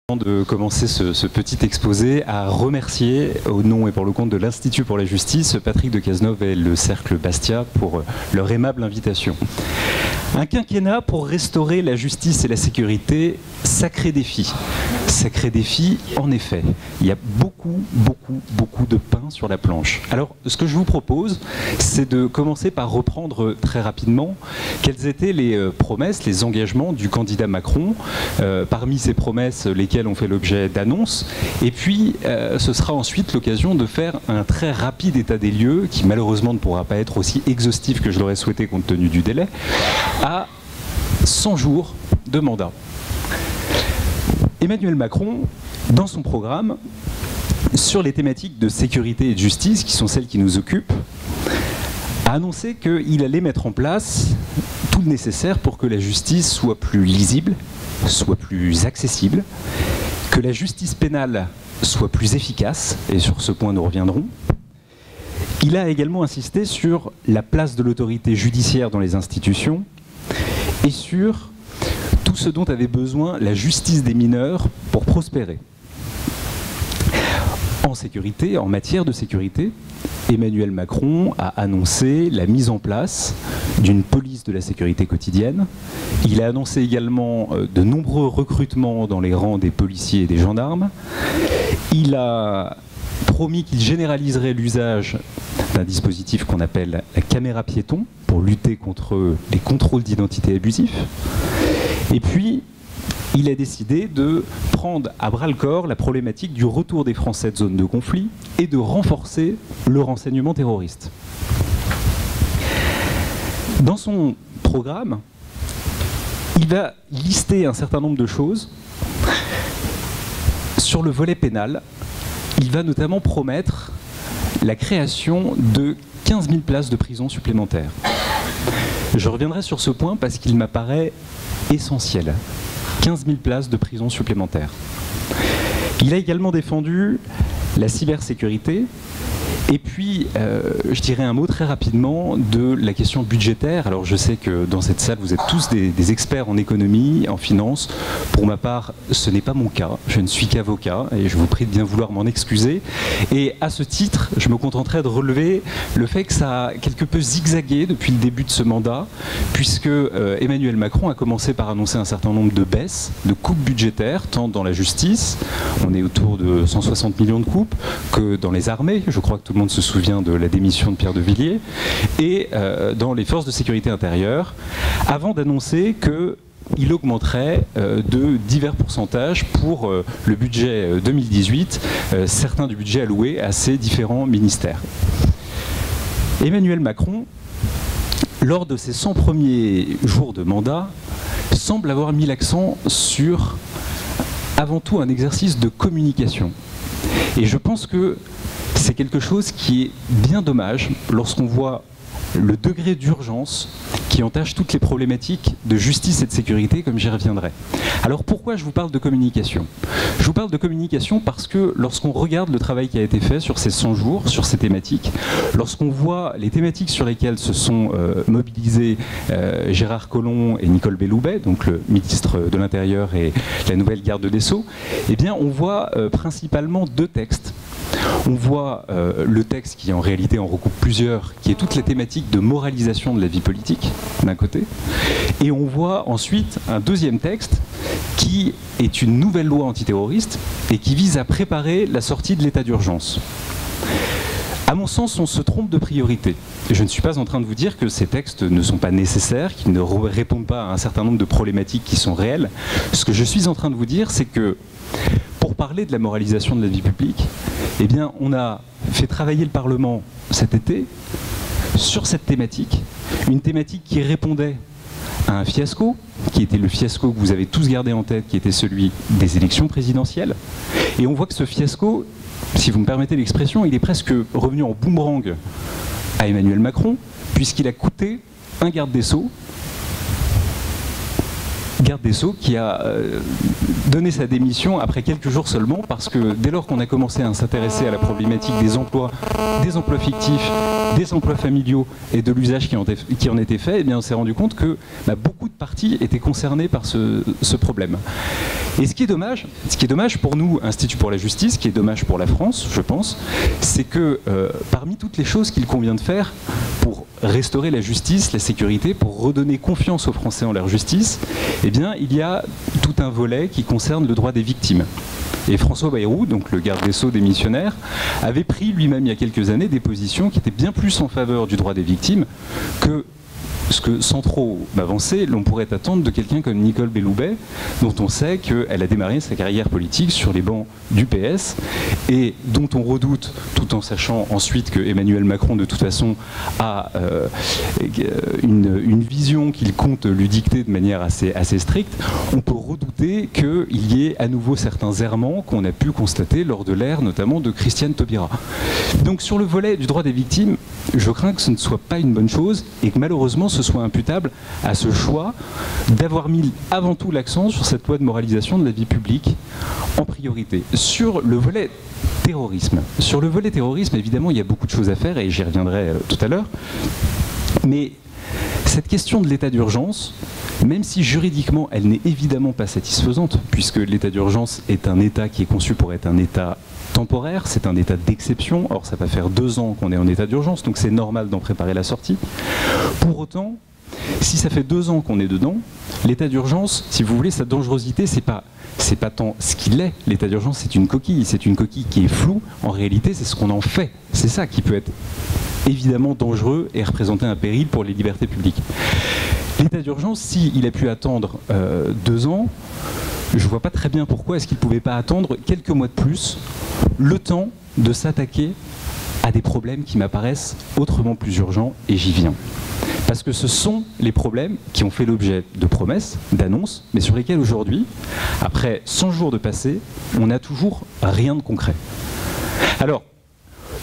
De commencer ce petit exposé, à remercier au nom et pour le compte de l'Institut pour la justice, Patrick de Cazeneuve et le Cercle Bastia pour leur aimable invitation. Un quinquennat pour restaurer la justice et la sécurité, sacré défi. Sacré défi, en effet. Il y a beaucoup de pain sur la planche. Alors, ce que je vous propose, c'est de commencer par reprendre très rapidement quelles étaient les promesses, les engagements du candidat Macron. Parmi ces promesses, lesquelles ont fait l'objet d'annonces. Et puis, ce sera ensuite l'occasion de faire un très rapide état des lieux, qui malheureusement ne pourra pas être aussi exhaustif que je l'aurais souhaité compte tenu du délai, à 100 jours de mandat. Emmanuel Macron, dans son programme, sur les thématiques de sécurité et de justice, qui sont celles qui nous occupent, a annoncé qu'il allait mettre en place tout le nécessaire pour que la justice soit plus lisible, soit plus accessible, que la justice pénale soit plus efficace, et sur ce point nous reviendrons. Il a également insisté sur la place de l'autorité judiciaire dans les institutions et sur tout ce dont avait besoin la justice des mineurs pour prospérer. En sécurité, en matière de sécurité, Emmanuel Macron a annoncé la mise en place d'une police de la sécurité quotidienne. Il a annoncé également de nombreux recrutements dans les rangs des policiers et des gendarmes. Il a promis qu'il généraliserait l'usage d'un dispositif qu'on appelle la caméra piéton pour lutter contre les contrôles d'identité abusifs. Et puis, il a décidé de prendre à bras-le-corps la problématique du retour des Français de zone de conflit et de renforcer le renseignement terroriste. Dans son programme, il va lister un certain nombre de choses. Sur le volet pénal, il va notamment promettre la création de 15 000 places de prison supplémentaires. Je reviendrai sur ce point parce qu'il m'apparaît essentiel. 15 000 places de prison supplémentaires. Il a également défendu la cybersécurité et puis, je dirais un mot très rapidement de la question budgétaire. Alors je sais que dans cette salle, vous êtes tous des experts en économie, en finance. Pour ma part, ce n'est pas mon cas. Je ne suis qu'avocat et je vous prie de bien vouloir m'en excuser. Et à ce titre, je me contenterai de relever le fait que ça a quelque peu zigzagué depuis le début de ce mandat, puisque Emmanuel Macron a commencé par annoncer un certain nombre de baisses, de coupes budgétaires, tant dans la justice, on est autour de 160 millions de coupes, que dans les armées, je crois que tout le monde se souvient de la démission de Pierre de Villiers, et dans les forces de sécurité intérieure, avant d'annoncer qu'il augmenterait de divers pourcentages pour le budget 2018, certains du budget alloué à ces différents ministères. Emmanuel Macron, lors de ses 100 premiers jours de mandat, semble avoir mis l'accent sur, avant tout, un exercice de communication. Et je pense que c'est quelque chose qui est bien dommage lorsqu'on voit le degré d'urgence qui entache toutes les problématiques de justice et de sécurité, comme j'y reviendrai. Alors pourquoi je vous parle de communication ? Je vous parle de communication parce que lorsqu'on regarde le travail qui a été fait sur ces 100 jours, sur ces thématiques, lorsqu'on voit les thématiques sur lesquelles se sont mobilisés Gérard Collomb et Nicole Belloubet, donc le ministre de l'Intérieur et la nouvelle garde des Sceaux, eh bien on voit principalement deux textes. On voit le texte qui en réalité en recoupe plusieurs, qui est toute la thématique de moralisation de la vie politique, d'un côté, et on voit ensuite un deuxième texte qui est une nouvelle loi antiterroriste et qui vise à préparer la sortie de l'état d'urgence. À mon sens, on se trompe de priorité. Je ne suis pas en train de vous dire que ces textes ne sont pas nécessaires, qu'ils ne répondent pas à un certain nombre de problématiques qui sont réelles. Ce que je suis en train de vous dire, c'est que pour parler de la moralisation de la vie publique, eh bien, on a fait travailler le Parlement cet été sur cette thématique, une thématique qui répondait à un fiasco, qui était le fiasco que vous avez tous gardé en tête, qui était celui des élections présidentielles. Et on voit que ce fiasco, si vous me permettez l'expression, il est presque revenu en boomerang à Emmanuel Macron, puisqu'il a coûté un garde des Sceaux garde des Sceaux qui a donné sa démission après quelques jours seulement, parce que dès lors qu'on a commencé à s'intéresser à la problématique des emplois fictifs, des emplois familiaux et de l'usage qui en était fait, eh bien on s'est rendu compte que beaucoup de parties étaient concernées par ce problème. Et ce qui est dommage pour nous, Institut pour la justice, ce qui est dommage pour la France, je pense, c'est que parmi toutes les choses qu'il convient de faire pour restaurer la justice, la sécurité, pour redonner confiance aux Français en leur justice, eh bien, il y a tout un volet qui concerne le droit des victimes. Et François Bayrou, donc le garde des Sceaux démissionnaire, avait pris lui-même il y a quelques années des positions qui étaient bien plus en faveur du droit des victimes que ce que, sans trop m'avancer, l'on pourrait attendre de quelqu'un comme Nicole Belloubet, dont on sait qu'elle a démarré sa carrière politique sur les bancs du PS et dont on redoute, tout en sachant ensuite que Emmanuel Macron, de toute façon, a une vision qu'il compte lui dicter de manière assez stricte, on peut redouter qu'il y ait à nouveau certains errements qu'on a pu constater lors de l'ère notamment de Christiane Taubira. Donc sur le volet du droit des victimes, je crains que ce ne soit pas une bonne chose et que malheureusement ce soit imputable à ce choix d'avoir mis avant tout l'accent sur cette loi de moralisation de la vie publique en priorité. Sur le volet terrorisme, évidemment, il y a beaucoup de choses à faire et j'y reviendrai tout à l'heure. Mais cette question de l'état d'urgence, même si juridiquement elle n'est évidemment pas satisfaisante, puisque l'état d'urgence est un état qui est conçu pour être un état temporaire, c'est un état d'exception. Or, ça va faire 2 ans qu'on est en état d'urgence, donc c'est normal d'en préparer la sortie. Pour autant, si ça fait 2 ans qu'on est dedans, l'état d'urgence, si vous voulez, sa dangerosité, c'est pas tant ce qu'il est. L'état d'urgence, c'est une coquille qui est floue. En réalité, c'est ce qu'on en fait. C'est ça qui peut être évidemment dangereux et représenter un péril pour les libertés publiques. L'état d'urgence, s'il a pu attendre 2 ans, je ne vois pas très bien pourquoi est-ce qu'il ne pouvait pas attendre quelques mois de plus, le temps de s'attaquer à des problèmes qui m'apparaissent autrement plus urgents, et j'y viens. Parce que ce sont les problèmes qui ont fait l'objet de promesses, d'annonces, mais sur lesquels aujourd'hui, après 100 jours de passé, on n'a toujours rien de concret. Alors,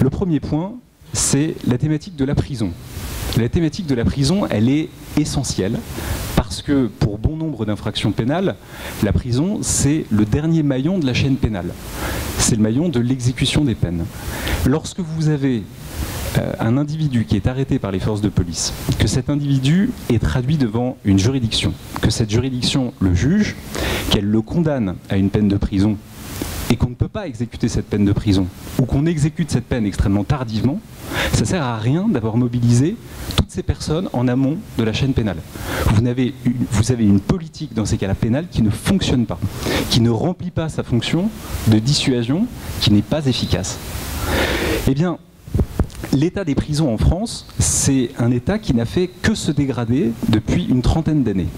le premier point, c'est la thématique de la prison. La thématique de la prison, elle est essentielle, parce que pour bon nombre d'infractions pénales, la prison, c'est le dernier maillon de la chaîne pénale. C'est le maillon de l'exécution des peines. Lorsque vous avez un individu qui est arrêté par les forces de police, que cet individu est traduit devant une juridiction, que cette juridiction le juge, qu'elle le condamne à une peine de prison et qu'on ne peut pas exécuter cette peine de prison, ou qu'on exécute cette peine extrêmement tardivement, ça ne sert à rien d'avoir mobilisé toutes ces personnes en amont de la chaîne pénale. Vous avez une politique dans ces cas-là pénales qui ne fonctionne pas, qui ne remplit pas sa fonction de dissuasion, qui n'est pas efficace. Eh bien, l'état des prisons en France, c'est un état qui n'a fait que se dégrader depuis une 30aine d'années.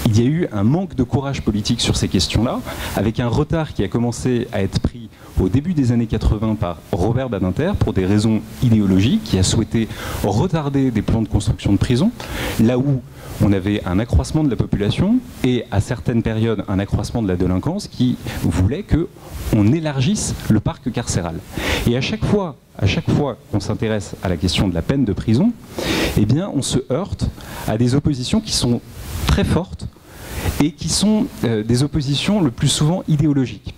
Il y a eu un manque de courage politique sur ces questions-là, avec un retard qui a commencé à être pris au début des années 80 par Robert Badinter pour des raisons idéologiques, qui a souhaité retarder des plans de construction de prisons, là où on avait un accroissement de la population et à certaines périodes un accroissement de la délinquance qui voulait qu'on élargisse le parc carcéral. Et à chaque fois qu'on s'intéresse à la question de la peine de prison, eh bien on se heurte à des oppositions qui sont très fortes et qui sont des oppositions le plus souvent idéologiques.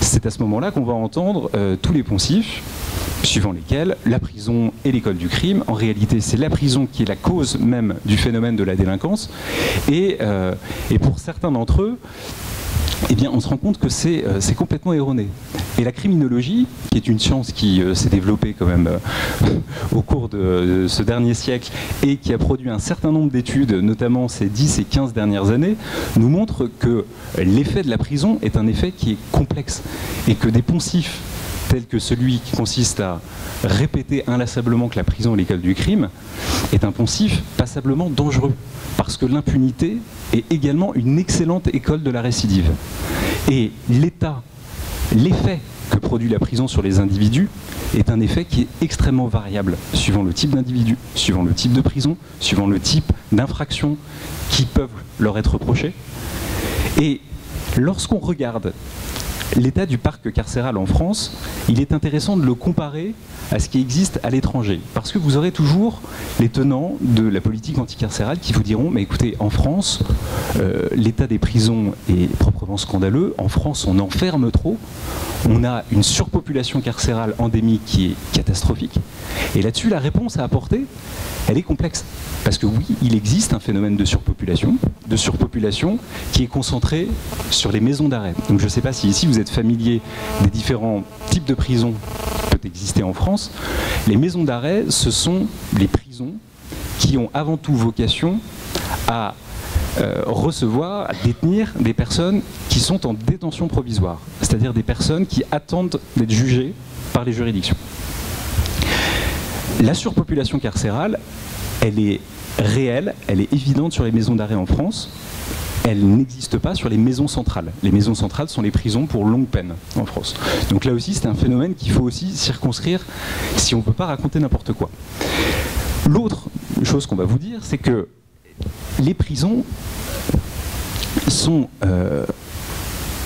C'est à ce moment-là qu'on va entendre tous les poncifs, suivant lesquels la prison est l'école du crime. En réalité, c'est la prison qui est la cause même du phénomène de la délinquance. Et pour certains d'entre eux, eh bien, on se rend compte que c'est complètement erroné. Et la criminologie, qui est une science qui s'est développée quand même au cours de ce dernier siècle et qui a produit un certain nombre d'études, notamment ces 10 et 15 dernières années, nous montre que l'effet de la prison est un effet qui est complexe et que des poncifs tels que celui qui consiste à répéter inlassablement que la prison est l'école du crime est un poncif passablement dangereux, parce que l'impunité est également une excellente école de la récidive. Et l'effet que produit la prison sur les individus est un effet qui est extrêmement variable, suivant le type d'individu, suivant le type de prison, suivant le type d'infractions qui peuvent leur être reprochées. Et lorsqu'on regarde l'état du parc carcéral en France, il est intéressant de le comparer à ce qui existe à l'étranger. Parce que vous aurez toujours les tenants de la politique anticarcérale qui vous diront, mais écoutez, en France, l'état des prisons est proprement scandaleux. En France, on enferme trop. On a une surpopulation carcérale endémique qui est catastrophique. Et là-dessus, la réponse à apporter, elle est complexe. Parce que oui, il existe un phénomène de surpopulation qui est concentré sur les maisons d'arrêt. Donc je ne sais pas si ici vous êtes familier des différents types de prisons qui peuvent exister en France. Les maisons d'arrêt, ce sont les prisons qui ont avant tout vocation à recevoir, à détenir des personnes qui sont en détention provisoire, c'est-à-dire des personnes qui attendent d'être jugées par les juridictions. La surpopulation carcérale, elle est réelle, elle est évidente sur les maisons d'arrêt en France. Elle n'existe pas sur les maisons centrales. Les maisons centrales sont les prisons pour longue peine en France. Donc là aussi, c'est un phénomène qu'il faut aussi circonscrire si on ne peut pas raconter n'importe quoi. L'autre chose qu'on va vous dire, c'est que les prisons sont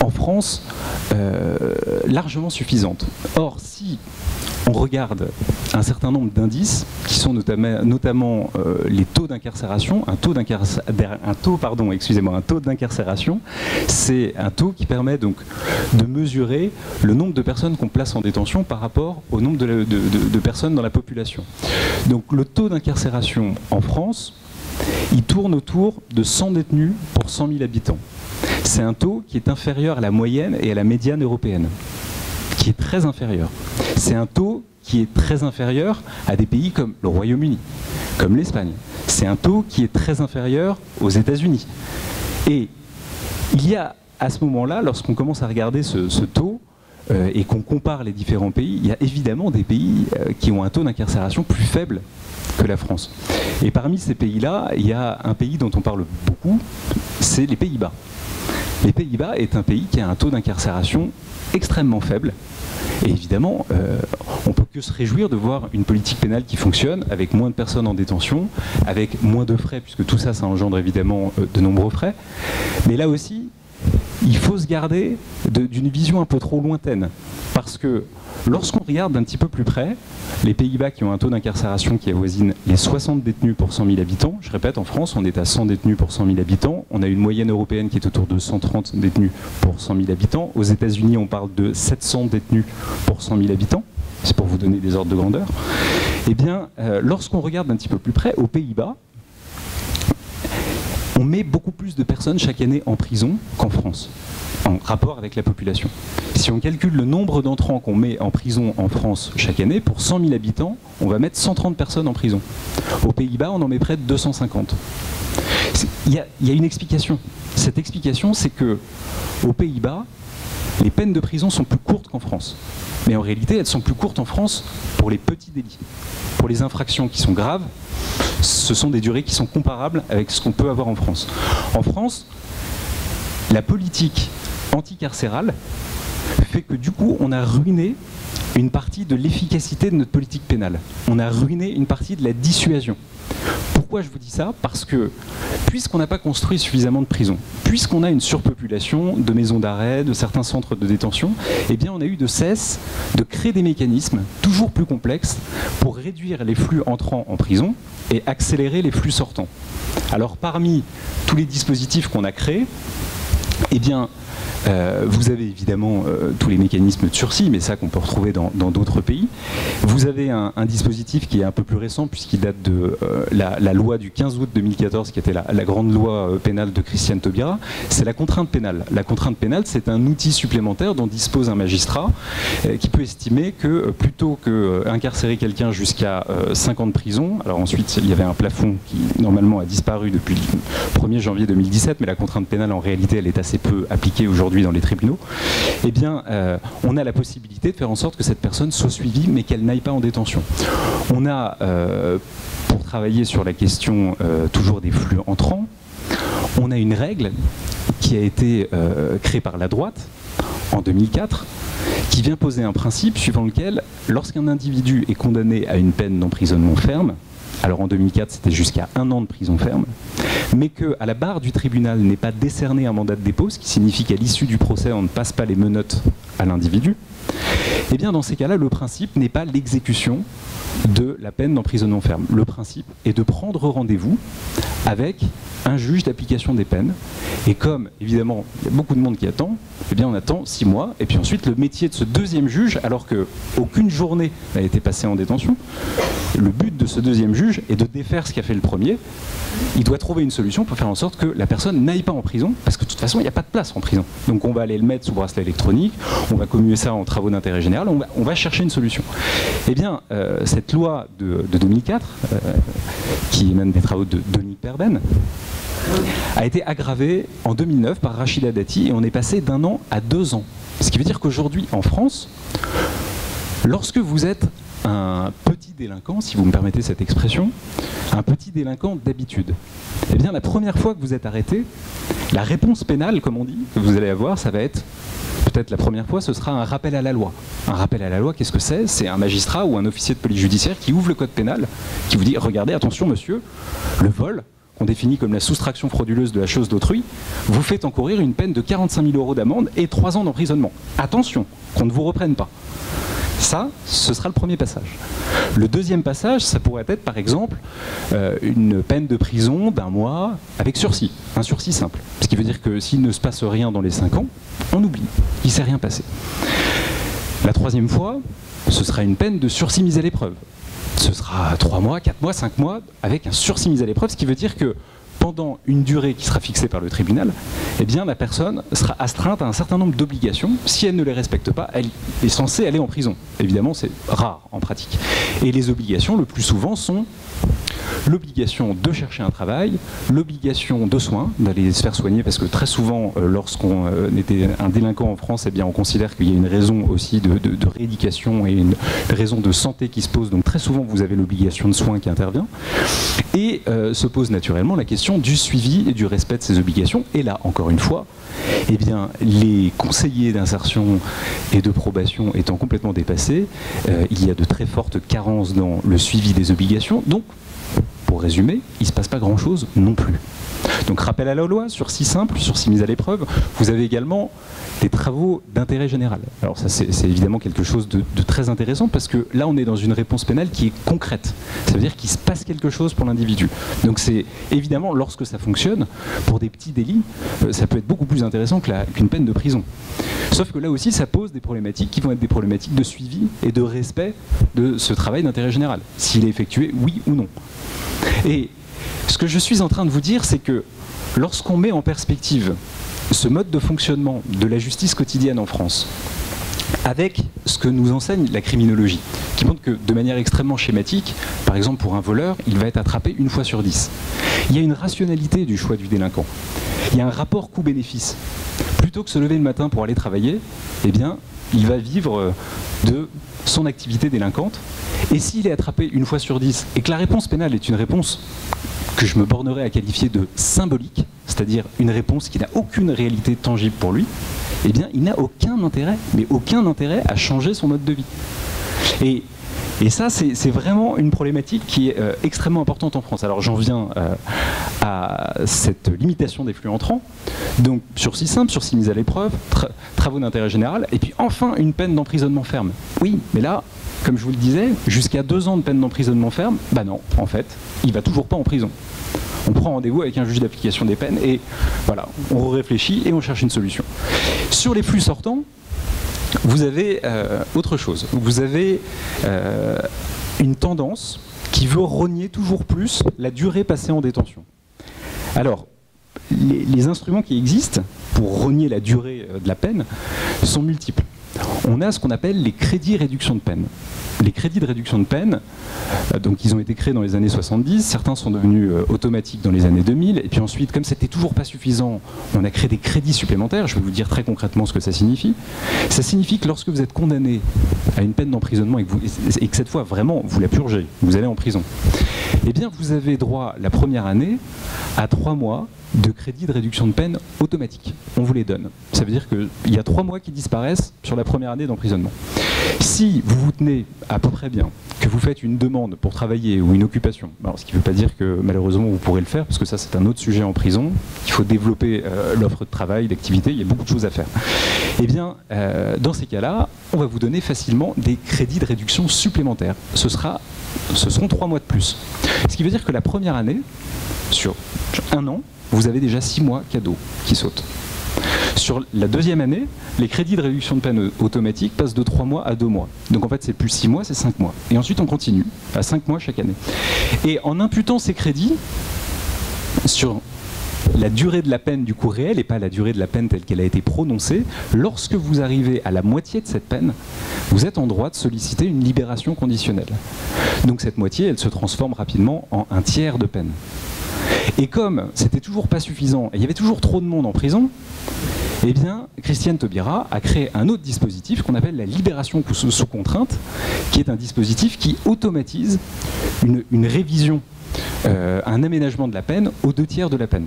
en France largement suffisantes. Or, si on regarde un certain nombre d'indices qui sont notamment les taux d'incarcération. Un taux d'incarcération, c'est un taux qui permet donc de mesurer le nombre de personnes qu'on place en détention par rapport au nombre de personnes dans la population. Donc le taux d'incarcération en France, il tourne autour de 100 détenus pour 100 000 habitants. C'est un taux qui est inférieur à la moyenne et à la médiane européenne, qui est très inférieur. C'est un taux qui est très inférieur à des pays comme le Royaume-Uni, comme l'Espagne. C'est un taux qui est très inférieur aux États-Unis. Et il y a à ce moment-là, lorsqu'on commence à regarder ce taux et qu'on compare les différents pays, il y a évidemment des pays qui ont un taux d'incarcération plus faible que la France. Et parmi ces pays-là, il y a un pays dont on parle beaucoup, c'est les Pays-Bas. Les Pays-Bas est un pays qui a un taux d'incarcération extrêmement faible. Et évidemment, on ne peut que se réjouir de voir une politique pénale qui fonctionne, avec moins de personnes en détention, avec moins de frais, puisque tout ça, ça engendre évidemment de nombreux frais. Mais là aussi, il faut se garder d'une vision un peu trop lointaine. Parce que lorsqu'on regarde d'un petit peu plus près, les Pays-Bas qui ont un taux d'incarcération qui avoisine les 60 détenus pour 100 000 habitants, je répète, en France, on est à 100 détenus pour 100 000 habitants, on a une moyenne européenne qui est autour de 130 détenus pour 100 000 habitants, aux États-Unis, on parle de 700 détenus pour 100 000 habitants, c'est pour vous donner des ordres de grandeur. Eh bien, lorsqu'on regarde d'un petit peu plus près, aux Pays-Bas, on met beaucoup plus de personnes chaque année en prison qu'en France, en rapport avec la population. Si on calcule le nombre d'entrants qu'on met en prison en France chaque année, pour 100 000 habitants, on va mettre 130 personnes en prison. Aux Pays-Bas, on en met près de 250. Il y a une explication. Cette explication, c'est que aux Pays-Bas, les peines de prison sont plus courtes qu'en France. Mais en réalité, elles sont plus courtes en France pour les petits délits. Pour les infractions qui sont graves, ce sont des durées qui sont comparables avec ce qu'on peut avoir en France. En France, la politique anticarcérale fait que du coup, on a ruiné une partie de l'efficacité de notre politique pénale. On a ruiné une partie de la dissuasion. Pourquoi je vous dis ça? Parce que, puisqu'on n'a pas construit suffisamment de prisons, puisqu'on a une surpopulation de maisons d'arrêt, de certains centres de détention, eh bien on a eu de cesse de créer des mécanismes toujours plus complexes pour réduire les flux entrants en prison et accélérer les flux sortants. Alors parmi tous les dispositifs qu'on a créés, eh bien, vous avez évidemment tous les mécanismes de sursis, mais ça qu'on peut retrouver dans d'autres pays. Vous avez un dispositif qui est un peu plus récent, puisqu'il date de la loi du 15 août 2014, qui était la grande loi pénale de Christiane Taubira. C'est la contrainte pénale. La contrainte pénale, c'est un outil supplémentaire dont dispose un magistrat qui peut estimer que plutôt qu'incarcérer quelqu'un jusqu'à 5 ans de prison, alors ensuite il y avait un plafond qui normalement a disparu depuis le 1er janvier 2017, mais la contrainte pénale en réalité elle est assez peu appliquée aujourd'hui dans les tribunaux, eh bien, on a la possibilité de faire en sorte que cette personne soit suivie, mais qu'elle n'aille pas en détention. On a, pour travailler sur la question toujours des flux entrants, on a une règle qui a été créée par la droite en 2004, qui vient poser un principe suivant lequel, lorsqu'un individu est condamné à une peine d'emprisonnement ferme, alors en 2004 c'était jusqu'à 1 an de prison ferme, mais qu'à la barre du tribunal n'est pas décerné un mandat de dépôt, ce qui signifie qu'à l'issue du procès on ne passe pas les menottes à l'individu, eh bien dans ces cas-là le principe n'est pas l'exécution de la peine d'emprisonnement ferme. Le principe est de prendre rendez-vous avec un juge d'application des peines, et comme évidemment il y a beaucoup de monde qui attend, eh bien on attend 6 mois, et puis ensuite le métier de ce deuxième juge, alors qu'aucune journée n'a été passée en détention, le but de ce deuxième juge est de défaire ce qu'a fait le premier. Il doit trouver une solution pour faire en sorte que la personne n'aille pas en prison, parce que de toute façon il n'y a pas de place en prison. Donc on va aller le mettre sous bracelet électronique, on va commuer ça en travaux d'intérêt général, on va chercher une solution. Eh bien cette loi de 2004, qui émane des travaux de Denis Perben, a été aggravée en 2009 par Rachida Dati, et on est passé d'1 an à 2 ans. Ce qui veut dire qu'aujourd'hui en France, lorsque vous êtes un petit délinquant, si vous me permettez cette expression, un petit délinquant d'habitude, eh bien la première fois que vous êtes arrêté, la réponse pénale, comme on dit, que vous allez avoir, ça va être, peut-être la première fois, ce sera un rappel à la loi. Un rappel à la loi, qu'est-ce que c'est? C'est un magistrat ou un officier de police judiciaire qui ouvre le code pénal, qui vous dit, regardez, attention monsieur, le vol, qu'on définit comme la soustraction frauduleuse de la chose d'autrui, vous fait encourir une peine de 45 000 € d'amende et 3 ans d'emprisonnement. Attention, qu'on ne vous reprenne pas. Ça, ce sera le premier passage. Le deuxième passage, ça pourrait être par exemple une peine de prison d'1 mois avec sursis, un sursis simple. Ce qui veut dire que s'il ne se passe rien dans les 5 ans, on oublie, il ne s'est rien passé. La troisième fois, ce sera une peine de sursis mise à l'épreuve. Ce sera 3 mois, 4 mois, 5 mois avec un sursis mis à l'épreuve, ce qui veut dire que pendant une durée qui sera fixée par le tribunal, eh bien, la personne sera astreinte à un certain nombre d'obligations. Si elle ne les respecte pas, elle est censée aller en prison. Évidemment, c'est rare en pratique. Et les obligations, le plus souvent, sont l'obligation de chercher un travail, l'obligation de soins, d'aller se faire soigner, parce que très souvent, lorsqu'on était un délinquant en France, eh bien, on considère qu'il y a une raison aussi de rééducation et une raison de santé qui se pose. Donc très souvent, vous avez l'obligation de soins qui intervient. Et se pose naturellement la question du suivi et du respect de ces obligations. Et là, encore une fois, eh bien, les conseillers d'insertion et de probation étant complètement dépassés, il y a de très fortes carences dans le suivi des obligations. Donc, pour résumer, il ne se passe pas grand-chose non plus. Donc rappel à la loi, sursis simple, sursis mise à l'épreuve. Vous avez également des travaux d'intérêt général. Alors ça c'est évidemment quelque chose de très intéressant, parce que là on est dans une réponse pénale qui est concrète. Ça veut dire qu'il se passe quelque chose pour l'individu. Donc c'est évidemment, lorsque ça fonctionne, pour des petits délits, ça peut être beaucoup plus intéressant qu'une peine de prison. Sauf que là aussi ça pose des problématiques qui vont être des problématiques de suivi et de respect de ce travail d'intérêt général. S'il est effectué, oui ou non. Et ce que je suis en train de vous dire, c'est que lorsqu'on met en perspective ce mode de fonctionnement de la justice quotidienne en France, avec ce que nous enseigne la criminologie, qui montre que de manière extrêmement schématique, par exemple pour un voleur, il va être attrapé 1 fois sur 10. Il y a une rationalité du choix du délinquant. Il y a un rapport coût-bénéfice. Plutôt que se lever le matin pour aller travailler, eh bien, il va vivre de son activité délinquante. Et s'il est attrapé 1 fois sur 10, et que la réponse pénale est une réponse que je me bornerai à qualifier de symbolique, c'est-à-dire une réponse qui n'a aucune réalité tangible pour lui, eh bien, il n'a aucun intérêt, mais aucun intérêt à changer son mode de vie. Et ça, c'est vraiment une problématique qui est extrêmement importante en France. Alors j'en viens à cette limitation des flux entrants. Donc sursis simple, sursis mise à l'épreuve, travaux d'intérêt général, et puis enfin une peine d'emprisonnement ferme. Oui, mais là, comme je vous le disais, jusqu'à 2 ans de peine d'emprisonnement ferme, bah non, en fait, il va toujours pas en prison. On prend rendez-vous avec un juge d'application des peines et voilà, on réfléchit et on cherche une solution. Sur les flux sortants, vous avez autre chose. Vous avez une tendance qui veut rogner toujours plus la durée passée en détention. Alors, les instruments qui existent pour rogner la durée de la peine sont multiples. On a ce qu'on appelle les crédits réduction de peine. Les crédits de réduction de peine, donc ils ont été créés dans les années 70, certains sont devenus automatiques dans les années 2000, et puis ensuite, comme c'était toujours pas suffisant, on a créé des crédits supplémentaires. Je vais vous dire très concrètement ce que ça signifie. Ça signifie que lorsque vous êtes condamné à une peine d'emprisonnement et que cette fois vraiment vous la purgez, vous allez en prison, eh bien vous avez droit la première année à 3 mois de crédit de réduction de peine automatique. On vous les donne. Ça veut dire qu'il y a 3 mois qui disparaissent sur la première année d'emprisonnement. Si vous vous tenez à peu près bien, que vous faites une demande pour travailler ou une occupation, alors, ce qui ne veut pas dire que malheureusement vous pourrez le faire, parce que ça c'est un autre sujet en prison, il faut développer l'offre de travail, d'activité, il y a beaucoup de choses à faire. Eh bien, dans ces cas-là, on va vous donner facilement des crédits de réduction supplémentaires. Ce seront 3 mois de plus. Ce qui veut dire que la première année, sur 1 an, vous avez déjà 6 mois cadeaux qui sautent. Sur la deuxième année, les crédits de réduction de peine automatique passent de 3 mois à 2 mois. Donc en fait, c'est plus 6 mois, c'est 5 mois. Et ensuite, on continue à 5 mois chaque année. Et en imputant ces crédits sur la durée de la peine du coup réel et pas la durée de la peine telle qu'elle a été prononcée, lorsque vous arrivez à la moitié de cette peine, vous êtes en droit de solliciter une libération conditionnelle. Donc cette moitié, elle se transforme rapidement en un tiers de peine. Et comme c'était toujours pas suffisant et il y avait toujours trop de monde en prison, eh bien, Christiane Taubira a créé un autre dispositif qu'on appelle la libération sous contrainte, qui est un dispositif qui automatise une révision, un aménagement de la peine aux 2 tiers de la peine.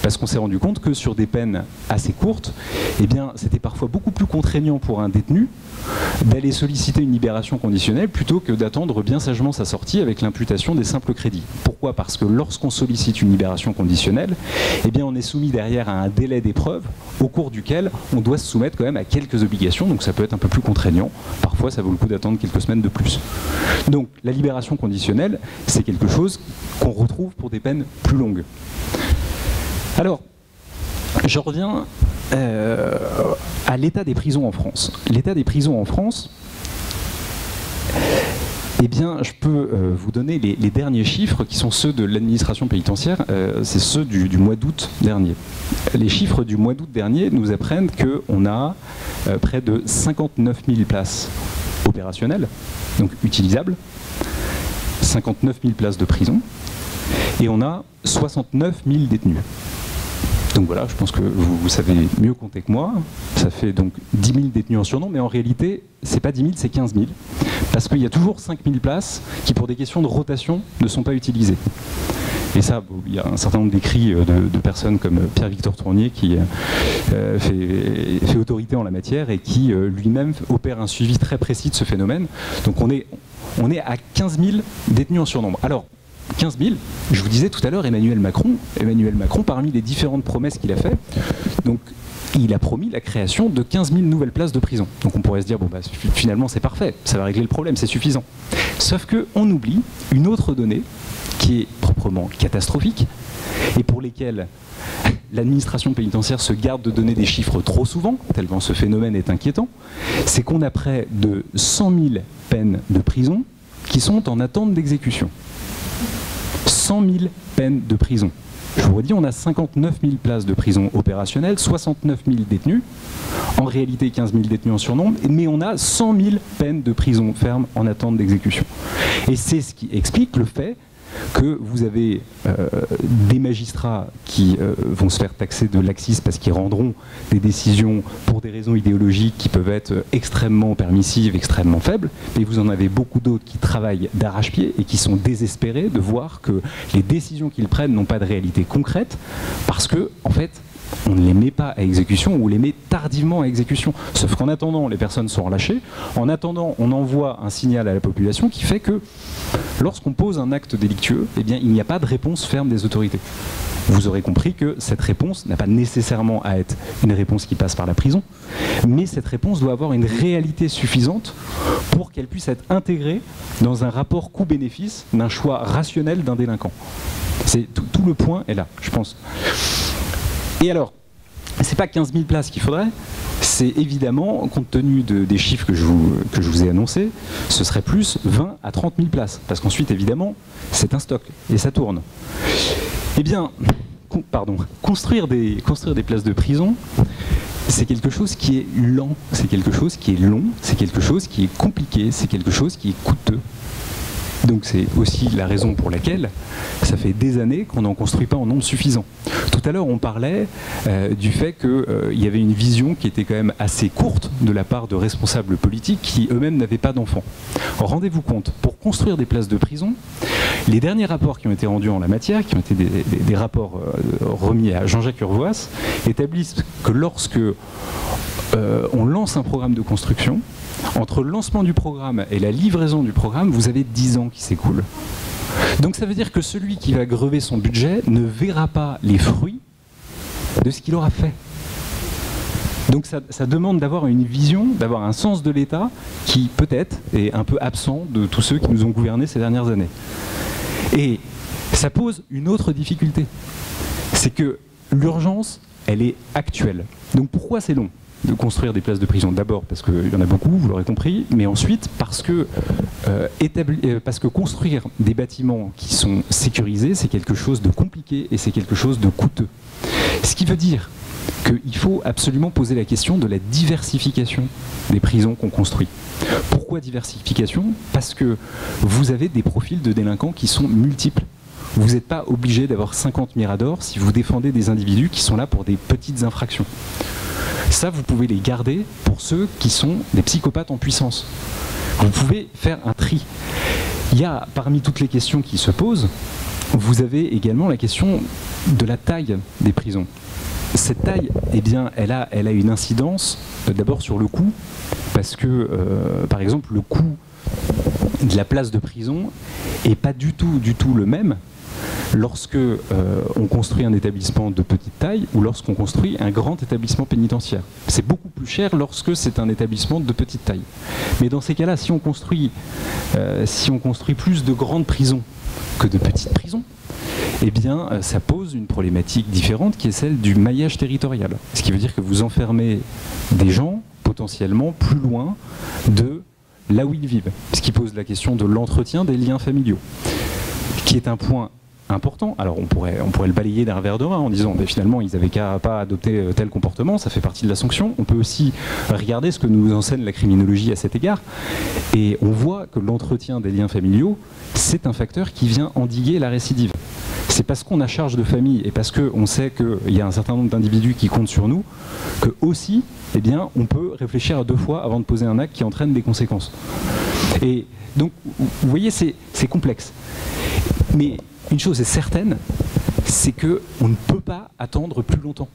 Parce qu'on s'est rendu compte que sur des peines assez courtes, eh bien, c'était parfois beaucoup plus contraignant pour un détenu d'aller solliciter une libération conditionnelle plutôt que d'attendre bien sagement sa sortie avec l'imputation des simples crédits. Pourquoi ? Parce que lorsqu'on sollicite une libération conditionnelle, eh bien, on est soumis derrière à un délai d'épreuve au cours duquel on doit se soumettre quand même à quelques obligations, donc ça peut être un peu plus contraignant. Parfois, ça vaut le coup d'attendre quelques semaines de plus. Donc, la libération conditionnelle, c'est quelque chose qu'on retrouve pour des peines plus longues. Alors, je reviens à l'état des prisons en France. L'état des prisons en France, eh bien, je peux vous donner les derniers chiffres qui sont ceux de l'administration pénitentiaire, c'est ceux du mois d'août dernier. Les chiffres du mois d'août dernier nous apprennent qu'on a près de 59 000 places opérationnelles, donc utilisables, 59 000 places de prison, et on a 69 000 détenus. Donc voilà, je pense que vous savez mieux compter que moi. Ça fait donc 10 000 détenus en surnombre, mais en réalité, c'est pas 10 000, c'est 15 000. Parce qu'il y a toujours 5 000 places qui, pour des questions de rotation, ne sont pas utilisées. Et ça, il y a un certain nombre d'écrits de personnes comme Pierre-Victor Tournier qui fait autorité en la matière et qui lui-même opère un suivi très précis de ce phénomène. Donc on est à 15 000 détenus en surnombre. Alors, 15 000, je vous disais tout à l'heure, Emmanuel Macron, parmi les différentes promesses qu'il a fait, donc il a promis la création de 15 000 nouvelles places de prison. Donc on pourrait se dire, bon bah finalement c'est parfait, ça va régler le problème, c'est suffisant. Sauf qu'on oublie une autre donnée qui est proprement catastrophique et pour lesquelles l'administration pénitentiaire se garde de donner des chiffres trop souvent, tellement ce phénomène est inquiétant, c'est qu'on a près de 100 000 peines de prison qui sont en attente d'exécution. 100 000 peines de prison. Je vous redis, on a 59 000 places de prison opérationnelles, 69 000 détenus, en réalité 15 000 détenus en surnombre, mais on a 100 000 peines de prison ferme en attente d'exécution. Et c'est ce qui explique le fait que vous avez des magistrats qui vont se faire taxer de laxisme parce qu'ils rendront des décisions pour des raisons idéologiques qui peuvent être extrêmement permissives, extrêmement faibles, mais vous en avez beaucoup d'autres qui travaillent d'arrache-pied et qui sont désespérés de voir que les décisions qu'ils prennent n'ont pas de réalité concrète parce que, en fait, on ne les met pas à exécution ou les met tardivement à exécution. Sauf qu'en attendant, les personnes sont relâchées. En attendant, on envoie un signal à la population qui fait que lorsqu'on pose un acte délictueux, eh bien, il n'y a pas de réponse ferme des autorités. Vous aurez compris que cette réponse n'a pas nécessairement à être une réponse qui passe par la prison, mais cette réponse doit avoir une réalité suffisante pour qu'elle puisse être intégrée dans un rapport coût-bénéfice d'un choix rationnel d'un délinquant. Tout le point est là, je pense. Et alors, c'est pas 15 000 places qu'il faudrait, c'est évidemment, compte tenu des chiffres que je vous ai annoncés, ce serait plus 20 à 30 000 places. Parce qu'ensuite, évidemment, c'est un stock et ça tourne. Eh bien, construire des places de prison, c'est quelque chose qui est lent, c'est quelque chose qui est long, c'est quelque chose qui est compliqué, c'est quelque chose qui est coûteux. Donc c'est aussi la raison pour laquelle ça fait des années qu'on n'en construit pas en nombre suffisant. Tout à l'heure on parlait du fait qu'il y avait une vision qui était quand même assez courte de la part de responsables politiques qui eux-mêmes n'avaient pas d'enfants. Rendez-vous compte, pour construire des places de prison, les derniers rapports qui ont été rendus en la matière, qui ont été des rapports remis à Jean-Jacques Urvoas, établissent que lorsque on lance un programme de construction, Entre le lancement du programme et la livraison du programme, vous avez 10 ans qui s'écoulent. Donc ça veut dire que celui qui va grever son budget ne verra pas les fruits de ce qu'il aura fait. Donc ça demande d'avoir une vision, d'avoir un sens de l'État qui peut-être est un peu absent de tous ceux qui nous ont gouvernés ces dernières années. Et ça pose une autre difficulté, c'est que l'urgence, elle est actuelle. Donc pourquoi c'est long de construire des places de prison? D'abord parce qu'il y en a beaucoup, vous l'aurez compris, mais ensuite parce que construire des bâtiments qui sont sécurisés, c'est quelque chose de compliqué et c'est quelque chose de coûteux. Ce qui veut dire qu'il faut absolument poser la question de la diversification des prisons qu'on construit. Pourquoi diversification? Parce que vous avez des profils de délinquants qui sont multiples. Vous n'êtes pas obligé d'avoir 50 miradors si vous défendez des individus qui sont là pour des petites infractions. Ça, vous pouvez les garder pour ceux qui sont des psychopathes en puissance. Vous pouvez faire un tri. Il y a, parmi toutes les questions qui se posent, vous avez également la question de la taille des prisons. Cette taille, eh bien, elle a une incidence d'abord sur le coût, parce que, par exemple, le coût de la place de prison n'est pas du tout le même lorsque on construit un établissement de petite taille ou lorsqu'on construit un grand établissement pénitentiaire. C'est beaucoup plus cher lorsque c'est un établissement de petite taille. Mais dans ces cas-là, si on construit plus de grandes prisons que de petites prisons, eh bien, ça pose une problématique différente qui est celle du maillage territorial. Ce qui veut dire que vous enfermez des gens potentiellement plus loin de là où ils vivent. Ce qui pose la question de l'entretien des liens familiaux, qui est un point important. Alors on pourrait le balayer d'un revers de main en disant mais finalement ils n'avaient qu'à pas adopter tel comportement, ça fait partie de la sanction. On peut aussi regarder ce que nous enseigne la criminologie à cet égard et on voit que l'entretien des liens familiaux c'est un facteur qui vient endiguer la récidive. C'est parce qu'on a charge de famille et parce qu'on sait qu'il y a un certain nombre d'individus qui comptent sur nous que aussi eh bien, on peut réfléchir à 2 fois avant de poser un acte qui entraîne des conséquences. Et donc vous voyez c'est complexe. Mais une chose est certaine, c'est qu'on ne peut pas attendre plus longtemps.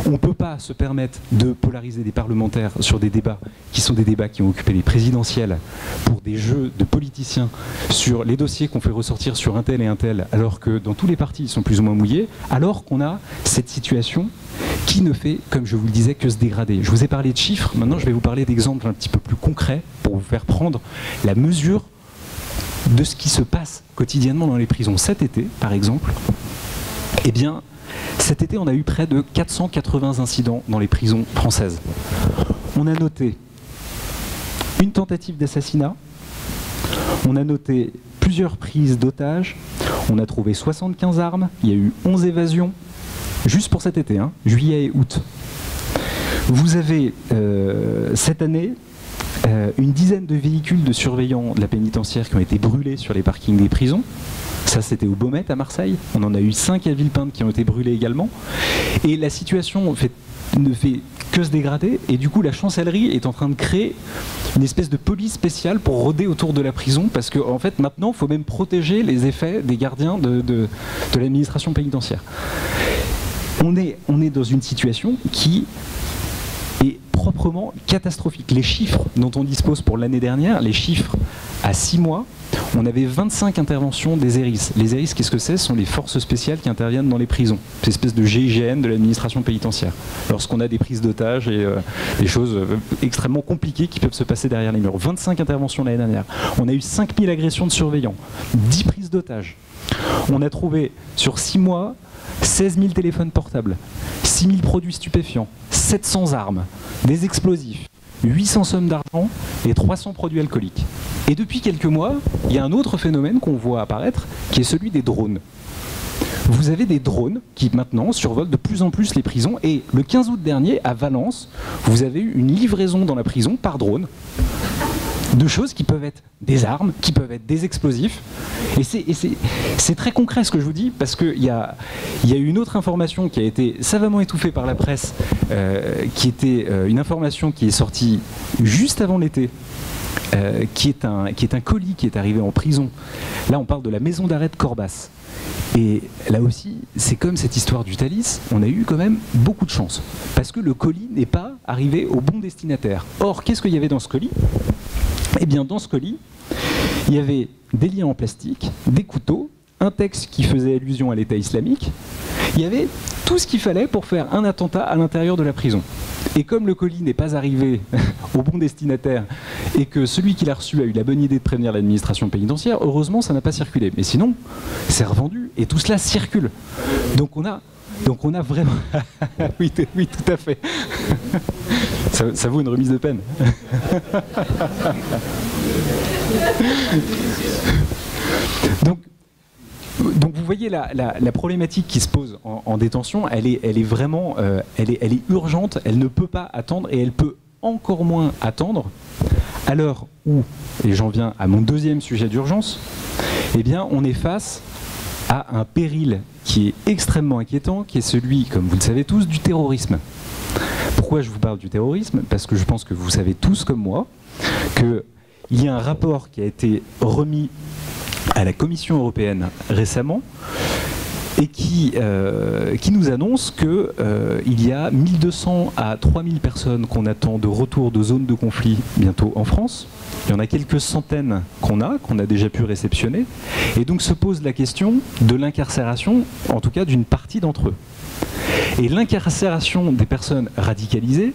On ne peut pas se permettre de polariser des parlementaires sur des débats qui sont des débats qui ont occupé les présidentielles pour des jeux de politiciens sur les dossiers qu'on fait ressortir sur un tel et un tel, alors que dans tous les partis ils sont plus ou moins mouillés, alors qu'on a cette situation qui ne fait, comme je vous le disais, que se dégrader. Je vous ai parlé de chiffres, maintenant je vais vous parler d'exemples un petit peu plus concrets pour vous faire prendre la mesure de ce qui se passe quotidiennement dans les prisons. Cet été, par exemple, eh bien, cet été, on a eu près de 480 incidents dans les prisons françaises. On a noté une tentative d'assassinat, on a noté plusieurs prises d'otages, on a trouvé 75 armes, il y a eu 11 évasions, juste pour cet été, hein, juillet et août. Vous avez, cette année, une dizaine de véhicules de surveillants de la pénitentiaire qui ont été brûlés sur les parkings des prisons. Ça, c'était au Baumette, à Marseille. On en a eu 5 à Villepinte qui ont été brûlés également. Et la situation ne fait que se dégrader. Et du coup, la chancellerie est en train de créer une espèce de police spéciale pour rôder autour de la prison. Parce qu'en fait, maintenant, il faut même protéger les effets des gardiens de l'administration pénitentiaire. On est dans une situation qui est proprement catastrophique. Les chiffres dont on dispose pour l'année dernière, les chiffres à 6 mois, on avait 25 interventions des ERIS. Les ERIS, qu'est-ce que c'est? Ce sont les forces spéciales qui interviennent dans les prisons. C'est une espèce de GIGN de l'administration pénitentiaire. Lorsqu'on a des prises d'otages et des choses extrêmement compliquées qui peuvent se passer derrière les murs. 25 interventions l'année dernière. On a eu 5000 agressions de surveillants, 10 prises d'otages. On a trouvé sur 6 mois 16 000 téléphones portables, 6 000 produits stupéfiants, 700 armes, des explosifs, 800 sommes d'argent et 300 produits alcooliques. Et depuis quelques mois, il y a un autre phénomène qu'on voit apparaître, qui est celui des drones. Vous avez des drones qui maintenant survolent de plus en plus les prisons et le 15 août dernier, à Valence, vous avez eu une livraison dans la prison par drone de choses qui peuvent être des armes, qui peuvent être des explosifs. Et c'est très concret ce que je vous dis, parce qu'il y a eu une autre information qui a été savamment étouffée par la presse, qui était une information qui est sortie juste avant l'été, qui est un colis qui est arrivé en prison. Là, on parle de la maison d'arrêt de Corbas, Et là aussi, c'est comme cette histoire du Thalys, on a eu quand même beaucoup de chance. Parce que le colis n'est pas arrivé au bon destinataire. Or, qu'est-ce qu'il y avait dans ce colis? Eh bien, dans ce colis, il y avait des liens en plastique, des couteaux, un texte qui faisait allusion à l'État islamique. Il y avait tout ce qu'il fallait pour faire un attentat à l'intérieur de la prison. Et comme le colis n'est pas arrivé au bon destinataire et que celui qui l'a reçu a eu la bonne idée de prévenir l'administration pénitentiaire, heureusement ça n'a pas circulé. Mais sinon, c'est revendu et tout cela circule. Donc on a vraiment... oui, oui, tout à fait. Ça vaut une remise de peine. Donc vous voyez la problématique qui se pose en détention, elle est vraiment elle est urgente, elle ne peut pas attendre et elle peut encore moins attendre à l'heure où, et j'en viens à mon deuxième sujet d'urgence, eh bien on est face à un péril qui est extrêmement inquiétant, qui est celui, comme vous le savez tous, du terrorisme. Pourquoi je vous parle du terrorisme? Parce que je pense que vous savez tous comme moi qu'il y a un rapport qui a été remis à la Commission européenne récemment et qui nous annonce qu'il y a 1200 à 3000 personnes qu'on attend de retour de zones de conflit bientôt en France. Il y en a quelques centaines qu'on a déjà pu réceptionner. Et donc se pose la question de l'incarcération, en tout cas d'une partie d'entre eux. Et l'incarcération des personnes radicalisées,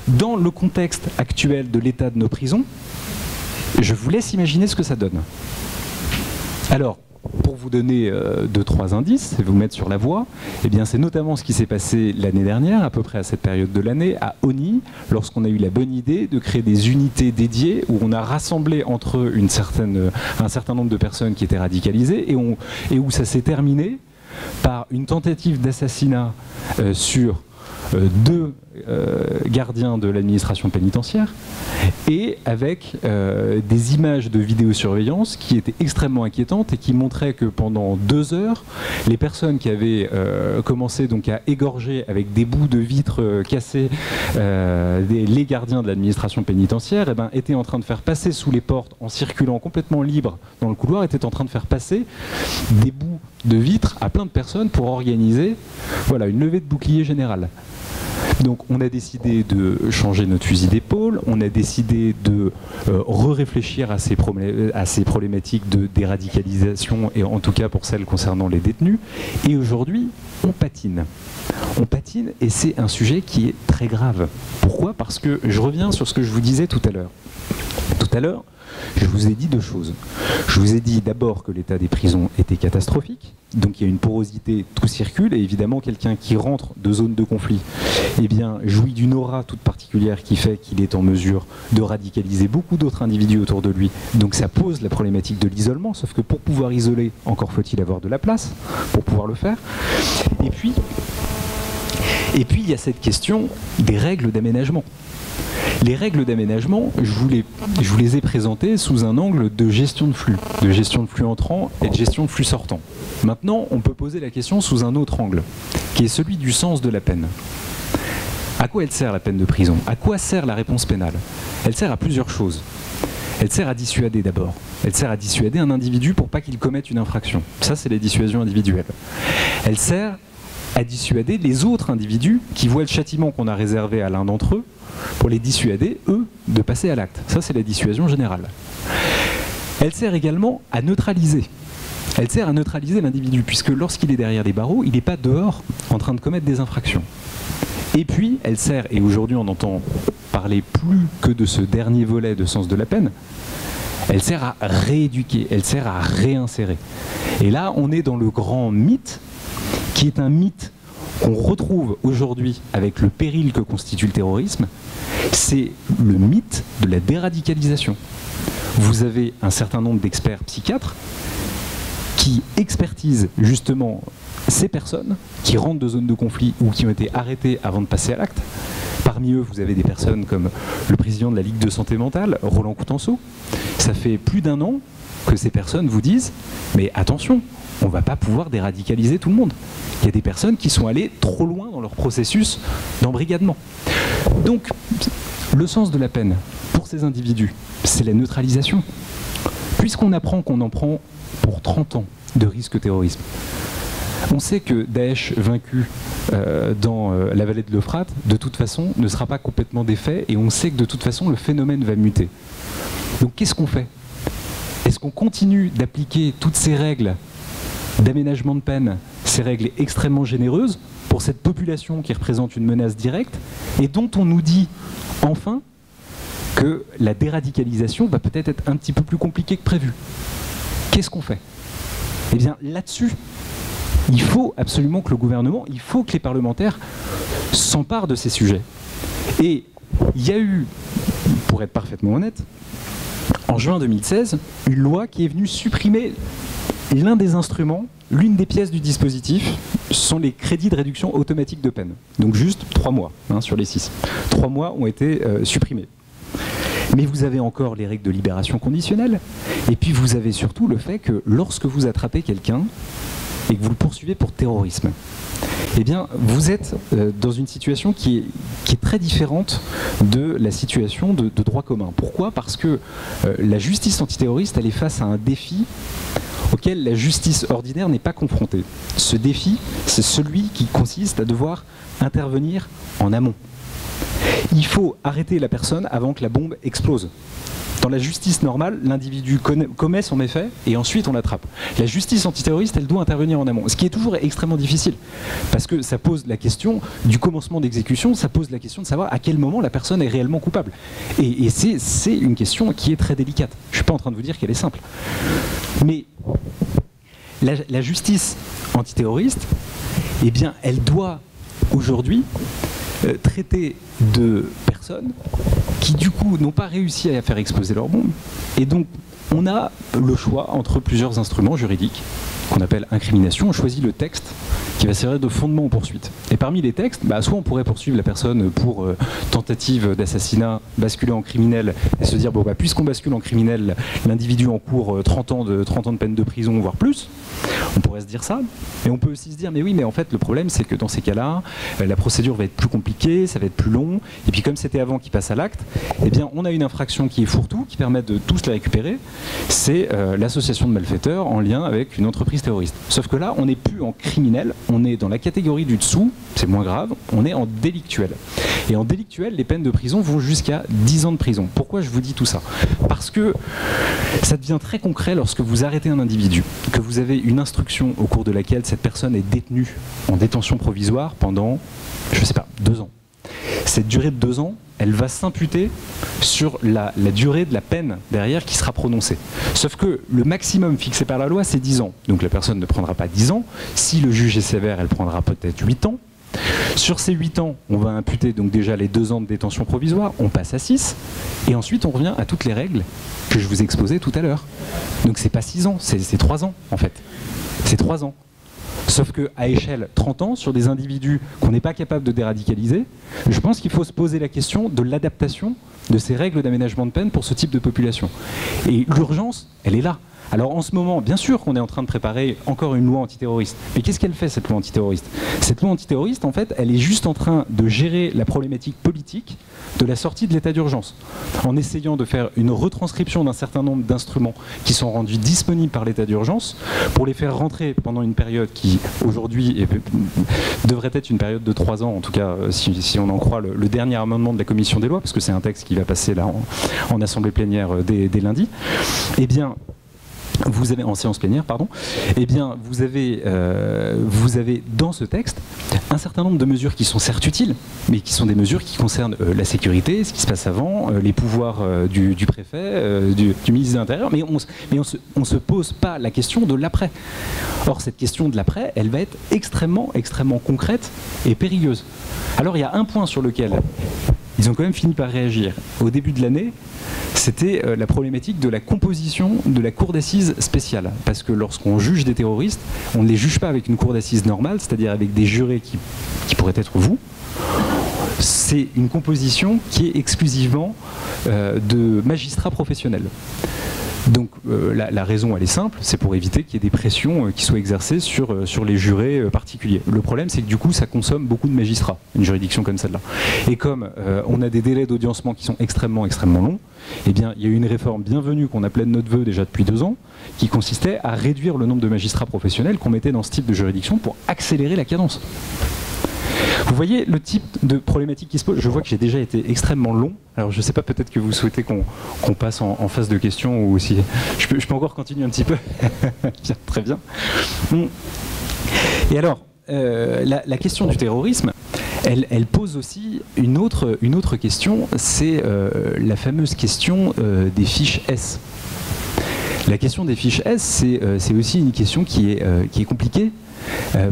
dans le contexte actuel de l'état de nos prisons, je vous laisse imaginer ce que ça donne. Alors, pour vous donner 2-3 indices et vous mettre sur la voie, eh bien c'est notamment ce qui s'est passé l'année dernière, à peu près à cette période de l'année, à Oni, lorsqu'on a eu la bonne idée de créer des unités dédiées où on a rassemblé entre eux un certain nombre de personnes qui étaient radicalisées et où ça s'est terminé par une tentative d'assassinat sur 2 gardiens de l'administration pénitentiaire et avec des images de vidéosurveillance qui étaient extrêmement inquiétantes et qui montraient que pendant 2 heures, les personnes qui avaient commencé donc à égorger avec des bouts de vitres cassés les gardiens de l'administration pénitentiaire étaient en train de faire passer sous les portes, en circulant complètement libre dans le couloir, étaient en train de faire passer des bouts de vitres à plein de personnes pour organiser une levée de bouclier générale. Donc on a décidé de changer notre fusil d'épaule, on a décidé de réfléchir à ces problématiques de déradicalisation, et en tout cas pour celles concernant les détenus. Et aujourd'hui, on patine. On patine et c'est un sujet qui est très grave. Pourquoi? Parce que je reviens sur ce que je vous disais tout à l'heure. Tout à l'heure, je vous ai dit 2 choses. Je vous ai dit d'abord que l'état des prisons était catastrophique, donc il y a une porosité, tout circule, et évidemment quelqu'un qui rentre de zone de conflit jouit d'une aura toute particulière qui fait qu'il est en mesure de radicaliser beaucoup d'autres individus autour de lui. Donc ça pose la problématique de l'isolement, sauf que pour pouvoir isoler, encore faut-il avoir de la place pour pouvoir le faire. Et puis il y a cette question des règles d'aménagement. Les règles d'aménagement, je vous les ai présentées sous un angle de gestion de flux entrant et de gestion de flux sortant. Maintenant, on peut poser la question sous un autre angle, qui est celui du sens de la peine. À quoi elle sert la peine de prison? À quoi sert la réponse pénale? Elle sert à plusieurs choses. Elle sert à dissuader d'abord. Elle sert à dissuader un individu pour pas qu'il commette une infraction. Ça, c'est la dissuasion individuelle. Elle sert à dissuader les autres individus qui voient le châtiment qu'on a réservé à l'un d'entre eux pour les dissuader, eux, de passer à l'acte. Ça, c'est la dissuasion générale. Elle sert également à neutraliser. Elle sert à neutraliser l'individu, puisque lorsqu'il est derrière les barreaux, il n'est pas dehors en train de commettre des infractions. Et puis, elle sert, et aujourd'hui on n'entend parler plus que de ce dernier volet de sens de la peine, elle sert à rééduquer, elle sert à réinsérer. Et là, on est dans le grand mythe, qui est un mythe qu'on retrouve aujourd'hui avec le péril que constitue le terrorisme, c'est le mythe de la déradicalisation. Vous avez un certain nombre d'experts psychiatres qui expertisent justement ces personnes qui rentrent de zones de conflit ou qui ont été arrêtées avant de passer à l'acte. Parmi eux, vous avez des personnes comme le président de la Ligue de santé mentale, Roland Coutenceau. Ça fait plus d'1 an que ces personnes vous disent « mais attention, on ne va pas pouvoir déradicaliser tout le monde. Il y a des personnes qui sont allées trop loin dans leur processus d'embrigadement. » Donc, le sens de la peine pour ces individus, c'est la neutralisation. Puisqu'on apprend qu'on en prend pour 30 ans de risque terrorisme. On sait que Daesh vaincu dans la vallée de l'Euphrate, de toute façon, ne sera pas complètement défait, et on sait que de toute façon, le phénomène va muter. Donc qu'est-ce qu'on fait? Est-ce qu'on continue d'appliquer toutes ces règles d'aménagement de peine, ces règles extrêmement généreuses, pour cette population qui représente une menace directe, et dont on nous dit, enfin, que la déradicalisation va peut-être être un petit peu plus compliquée que prévu? Qu'est-ce qu'on fait? Eh bien, là-dessus, il faut absolument que le gouvernement, il faut que les parlementaires s'emparent de ces sujets. Et il y a eu, pour être parfaitement honnête, en juin 2016, une loi qui est venue supprimer l'un des instruments, l'une des pièces du dispositif, ce sont les crédits de réduction automatique de peine. Donc juste 3 mois sur les 6. 3 mois ont été supprimés. Mais vous avez encore les règles de libération conditionnelle, et puis vous avez surtout le fait que lorsque vous attrapez quelqu'un et que vous le poursuivez pour terrorisme, eh bien, vous êtes dans une situation qui est très différente de la situation de droit commun. Pourquoi? Parce que la justice antiterroriste, elle est face à un défi auquel la justice ordinaire n'est pas confrontée. Ce défi, c'est celui qui consiste à devoir intervenir en amont. Il faut arrêter la personne avant que la bombe explose. Dans la justice normale, l'individu commet son méfait et ensuite on l'attrape. La justice antiterroriste, elle doit intervenir en amont, ce qui est toujours extrêmement difficile, parce que ça pose la question du commencement d'exécution, ça pose la question de savoir à quel moment la personne est réellement coupable. Et c'est une question qui est très délicate. Je ne suis pas en train de vous dire qu'elle est simple. Mais la justice antiterroriste, eh bien, elle doit aujourd'hui traiter de personnes qui du coup n'ont pas réussi à faire exploser leur bombe. Et donc on a le choix entre plusieurs instruments juridiques qu'on appelle incrimination. On choisit le texte qui va servir de fondement aux poursuites. Et parmi les textes, soit on pourrait poursuivre la personne pour tentative d'assassinat, basculer en criminel et se dire puisqu'on bascule en criminel, l'individu encourt 30 ans de peine de prison, voire plus. On pourrait se dire ça, mais on peut aussi se dire mais oui, mais en fait le problème c'est que dans ces cas-là, la procédure va être plus compliquée, ça va être plus long, et puis comme c'était avant qu'il passe à l'acte, eh bien on a une infraction qui est fourre-tout, qui permet de tous la récupérer, c'est l'association de malfaiteurs en lien avec une entreprise terroriste. Sauf que là, on n'est plus en criminel, on est dans la catégorie du dessous, c'est moins grave, on est en délictuel. Et en délictuel, les peines de prison vont jusqu'à 10 ans de prison. Pourquoi je vous dis tout ça? Parce que ça devient très concret lorsque vous arrêtez un individu, que vous avez une instruction au cours de laquelle cette personne est détenue en détention provisoire pendant, je ne sais pas, 2 ans. Cette durée de 2 ans, elle va s'imputer sur la durée de la peine derrière qui sera prononcée. Sauf que le maximum fixé par la loi, c'est 10 ans. Donc la personne ne prendra pas 10 ans. Si le juge est sévère, elle prendra peut-être 8 ans. Sur ces 8 ans, on va imputer donc déjà les 2 ans de détention provisoire, on passe à 6, et ensuite on revient à toutes les règles que je vous exposais tout à l'heure. Donc c'est pas 6 ans, c'est 3 ans en fait. C'est 3 ans. Sauf qu'à échelle 30 ans, sur des individus qu'on n'est pas capable de déradicaliser, je pense qu'il faut se poser la question de l'adaptation de ces règles d'aménagement de peine pour ce type de population. Et l'urgence, elle est là. Alors en ce moment, bien sûr qu'on est en train de préparer encore une loi antiterroriste. Mais qu'est-ce qu'elle fait, cette loi antiterroriste? Cette loi antiterroriste, en fait, elle est juste en train de gérer la problématique politique de la sortie de l'état d'urgence, en essayant de faire une retranscription d'un certain nombre d'instruments qui sont rendus disponibles par l'état d'urgence pour les faire rentrer pendant une période qui, aujourd'hui, devrait être une période de 3 ans, en tout cas, si on en croit le dernier amendement de la commission des lois, parce que c'est un texte qui va passer là en assemblée plénière dès lundi. Eh bien, vous avez en séance plénière, pardon, eh bien vous avez dans ce texte un certain nombre de mesures qui sont certes utiles, mais qui sont des mesures qui concernent la sécurité, ce qui se passe avant, les pouvoirs du préfet, du ministre de l'Intérieur, mais on se pose pas la question de l'après. Or cette question de l'après, elle va être extrêmement concrète et périlleuse. Alors il y a un point sur lequel ils ont quand même fini par réagir. Au début de l'année, c'était la problématique de la composition de la cour d'assises spéciale. Parce que lorsqu'on juge des terroristes, on ne les juge pas avec une cour d'assises normale, c'est-à-dire avec des jurés qui pourraient être vous. C'est une composition qui est exclusivement de magistrats professionnels. Donc la raison, elle est simple, c'est pour éviter qu'il y ait des pressions qui soient exercées sur les jurés particuliers. Le problème, c'est que du coup, ça consomme beaucoup de magistrats, une juridiction comme celle-là. Et comme on a des délais d'audiencement qui sont extrêmement longs, eh bien, il y a eu une réforme bienvenue qu'on appelait de notre vœu déjà depuis 2 ans, qui consistait à réduire le nombre de magistrats professionnels qu'on mettait dans ce type de juridiction pour accélérer la cadence. Vous voyez le type de problématique qui se pose. Je vois que j'ai déjà été extrêmement long. Alors je ne sais pas, peut-être que vous souhaitez qu'on passe en phase de questions ou si je peux encore continuer un petit peu. Bien, très bien. Et alors, la question du terrorisme, elle pose aussi une autre question, c'est la fameuse question des fiches S. La question des fiches S, c'est aussi une question qui est compliquée.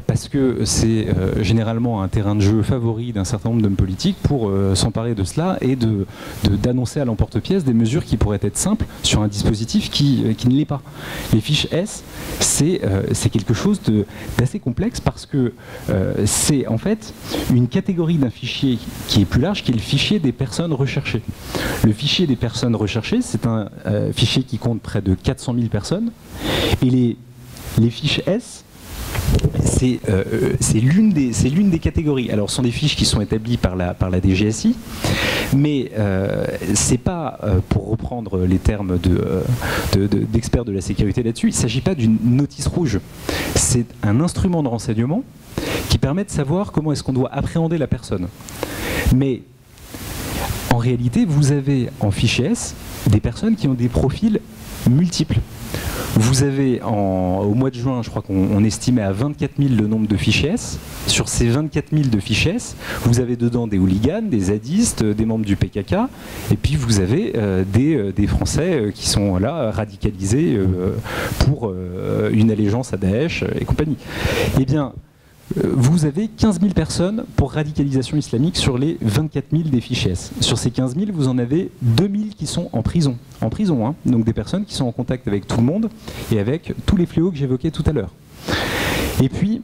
Parce que c'est généralement un terrain de jeu favori d'un certain nombre d'hommes politiques pour s'emparer de cela et d'annoncer à l'emporte-pièce des mesures qui pourraient être simples sur un dispositif qui ne l'est pas. Les fiches S, c'est quelque chose d'assez complexe parce que c'est en fait une catégorie d'un fichier qui est plus large, qui est le fichier des personnes recherchées. Le fichier des personnes recherchées, c'est un fichier qui compte près de 400 000 personnes et les fiches S, c'est l'une des catégories. Alors, ce sont des fiches qui sont établies par la DGSI, mais c'est pas, pour reprendre les termes d'experts de la sécurité là-dessus, il ne s'agit pas d'une notice rouge. C'est un instrument de renseignement qui permet de savoir comment est-ce qu'on doit appréhender la personne. Mais en réalité, vous avez en fichier S des personnes qui ont des profils multiples. Vous avez, au mois de juin, je crois qu'on estimait à 24 000 le nombre de fichiers S. Sur ces 24 000 de fichiers S, vous avez dedans des hooligans, des zadistes, des membres du PKK, et puis vous avez des Français qui sont là, radicalisés pour une allégeance à Daesh et compagnie. Eh bien, vous avez 15 000 personnes pour radicalisation islamique sur les 24 000 des fichiers S. Sur ces 15 000, vous en avez 2 000 qui sont en prison. En prison, hein, donc des personnes qui sont en contact avec tout le monde et avec tous les fléaux que j'évoquais tout à l'heure. Et puis,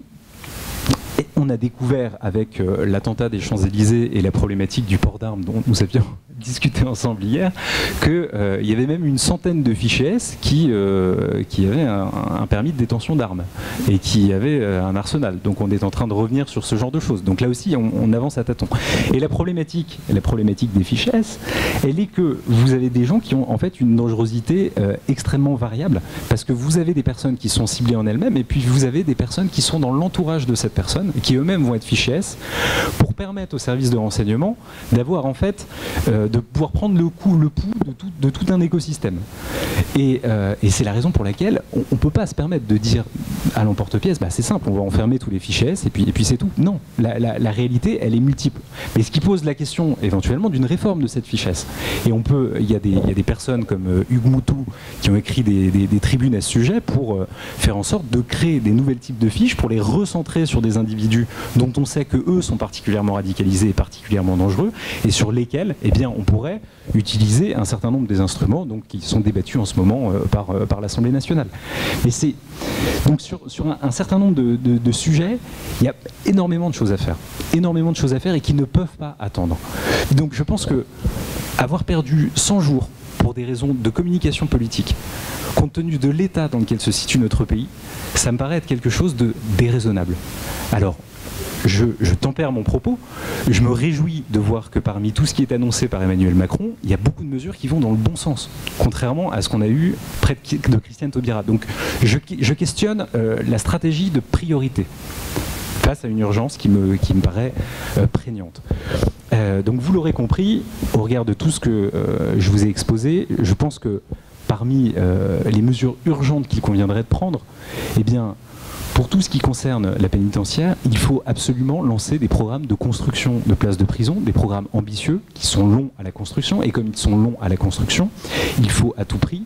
on a découvert avec l'attentat des Champs-Élysées et la problématique du port d'armes dont nous avions discuté ensemble hier, qu'il y avait même une centaine de fichiers S qui avaient un permis de détention d'armes et qui avaient un arsenal. Donc on est en train de revenir sur ce genre de choses. Donc là aussi, on avance à tâtons. Et la problématique des fichiers S, elle est que vous avez des gens qui ont en fait une dangerosité extrêmement variable, parce que vous avez des personnes qui sont ciblées en elles-mêmes et puis vous avez des personnes qui sont dans l'entourage de cette personne, qui eux-mêmes vont être fichiers S, pour permettre aux services de renseignement d'avoir en fait de pouvoir prendre le pouls de tout un écosystème. Et c'est la raison pour laquelle on ne peut pas se permettre de dire à l'emporte-pièce, bah, c'est simple, on va enfermer tous les fichiers S et puis c'est tout. Non, la réalité, elle est multiple. Mais ce qui pose la question éventuellement d'une réforme de cette fiche S. Et il y a des personnes comme Hugues Moutou qui ont écrit des tribunes à ce sujet pour faire en sorte de créer des nouvelles types de fiches pour les recentrer sur des individus dont on sait que eux sont particulièrement radicalisés et particulièrement dangereux et sur lesquels, eh bien, on pourrait utiliser un certain nombre des instruments donc, qui sont débattus en ce moment par l'Assemblée nationale. Mais c'est donc sur un certain nombre de sujets, il y a énormément de choses à faire. Énormément de choses à faire et qui ne peuvent pas attendre. Donc je pense que avoir perdu 100 jours pour des raisons de communication politique, compte tenu de l'état dans lequel se situe notre pays, ça me paraît être quelque chose de déraisonnable. Alors, je tempère mon propos, je me réjouis de voir que parmi tout ce qui est annoncé par Emmanuel Macron, il y a beaucoup de mesures qui vont dans le bon sens, contrairement à ce qu'on a eu près de Christiane Taubira. Donc je questionne la stratégie de priorité face à une urgence qui me paraît prégnante. Donc vous l'aurez compris, au regard de tout ce que je vous ai exposé, je pense que parmi les mesures urgentes qu'il conviendrait de prendre, eh bien, pour tout ce qui concerne la pénitentiaire, il faut absolument lancer des programmes de construction de places de prison, des programmes ambitieux qui sont longs à la construction, et comme ils sont longs à la construction, il faut à tout prix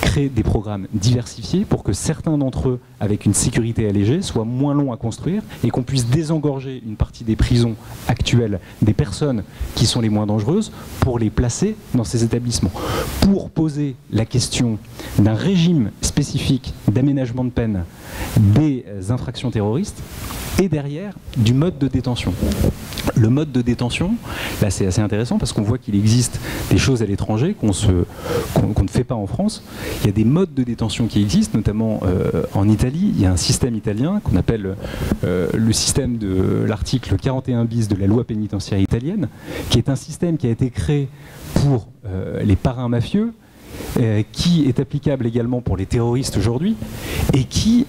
créer des programmes diversifiés pour que certains d'entre eux, avec une sécurité allégée, soient moins longs à construire et qu'on puisse désengorger une partie des prisons actuelles des personnes qui sont les moins dangereuses pour les placer dans ces établissements. Pour poser la question d'un régime spécifique d'aménagement de peine des infractions terroristes et derrière du mode de détention. Le mode de détention, là c'est assez intéressant parce qu'on voit qu'il existe des choses à l'étranger qu'on ne fait pas en France. Il y a des modes de détention qui existent, notamment en Italie. Il y a un système italien qu'on appelle le système de l'article 41 bis de la loi pénitentiaire italienne, qui est un système qui a été créé pour les parrains mafieux, qui est applicable également pour les terroristes aujourd'hui, et qui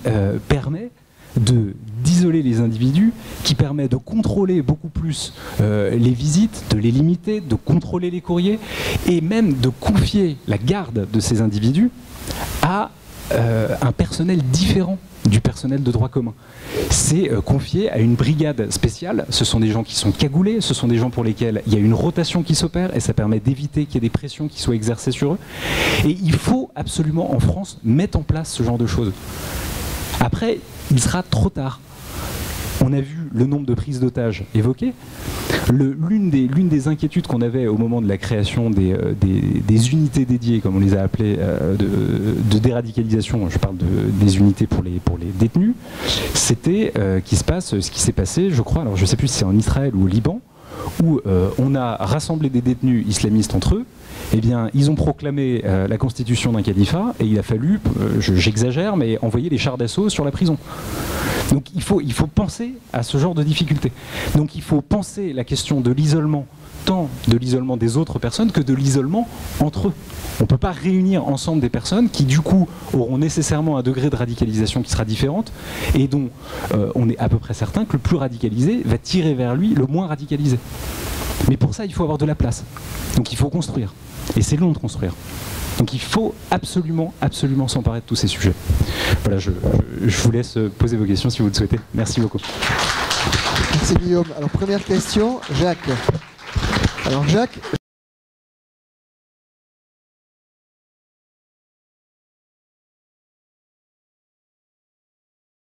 permet d'isoler les individus, qui permet de contrôler beaucoup plus les visites, de les limiter, de contrôler les courriers, et même de confier la garde de ces individus à un personnel différent du personnel de droit commun. C'est confié à une brigade spéciale. Ce sont des gens qui sont cagoulés, ce sont des gens pour lesquels il y a une rotation qui s'opère et ça permet d'éviter qu'il y ait des pressions qui soient exercées sur eux. Et il faut absolument en France mettre en place ce genre de choses. Après, il sera trop tard. On a vu le nombre de prises d'otages évoquées. L'une des inquiétudes qu'on avait au moment de la création des unités dédiées, comme on les a appelées, de déradicalisation, je parle des unités pour les détenus, c'était ce qui s'est passé, je crois, alors je ne sais plus si c'est en Israël ou au Liban, où on a rassemblé des détenus islamistes entre eux. Eh bien, ils ont proclamé la constitution d'un califat et il a fallu, j'exagère, mais envoyer les chars d'assaut sur la prison. Donc il faut penser à ce genre de difficultés. Donc il faut penser la question de l'isolement, tant de l'isolement des autres personnes que de l'isolement entre eux. On ne peut pas réunir ensemble des personnes qui du coup auront nécessairement un degré de radicalisation qui sera différente et dont on est à peu près certain que le plus radicalisé va tirer vers lui le moins radicalisé. Mais pour ça, il faut avoir de la place. Donc il faut construire. Et c'est long de construire. Donc il faut absolument, absolument s'emparer de tous ces sujets. Voilà, je vous laisse poser vos questions si vous le souhaitez. Merci beaucoup. Merci Guillaume. Alors première question, Jacques. Alors Jacques,